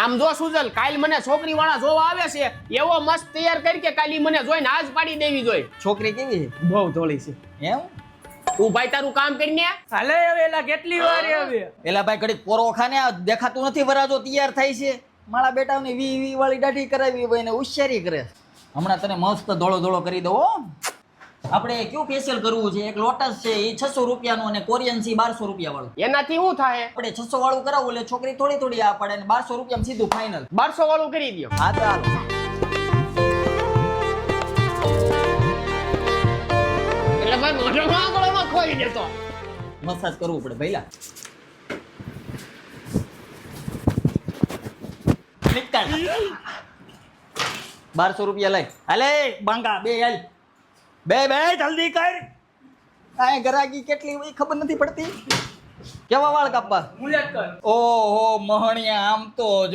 આમ જો સુજલ, કાલ મને છોકરી વાળા જોવા આવે છે, એવો મસ્ત તૈયાર કરી કે કાલી મને જોઈને આજ પાડી દેવી જોઈએ. છોકરી કેવી છે? બહુ ધોળી છે. એમ? તું ભાઈ તારું કામ કરીને હાલે હવે એલા કેટલી વાર હવે એલા ભાઈ ઘડીક પોરો ખાને આ દેખાતું નથી વરાજો તૈયાર થાય છે. મારા બેટાને વી વાળી દાઢી કરાવી હોય ને હોશિયારી કરે. હમણાં તને મસ્ત ધોળો ધોળો કરી દો. આપણે કયું ફેશિયલ કરવું છે? એક લોટસ છે એ 600 રૂપિયાનું અને કોરિયન છે 1200 રૂપિયા વાળું. એનાથી શું થાય? આપણે 600 વાળું કરાવવું એટલે છોકરી થોડી થોડી આ પડે ને 1200 રૂપિયામાં સીધું ફાઇનલ. 1200 વાળું કરી દો. હા ચાલો. એટલે ભાઈ મોઢો આંગળોમાં ખોઈ દેતો. મસાજ કરવું પડે ભઈલા. નિકાલ 1200 રૂપિયા લઈ હાલે બાંગા બે હાલ બે જલ્દી કર. આ ગરાગી કેટલી હોય ખબર નથી પડતી. કેવા વાળ કાપવા? મુલેટ કર. ઓહો મહણિયા આમ તો જો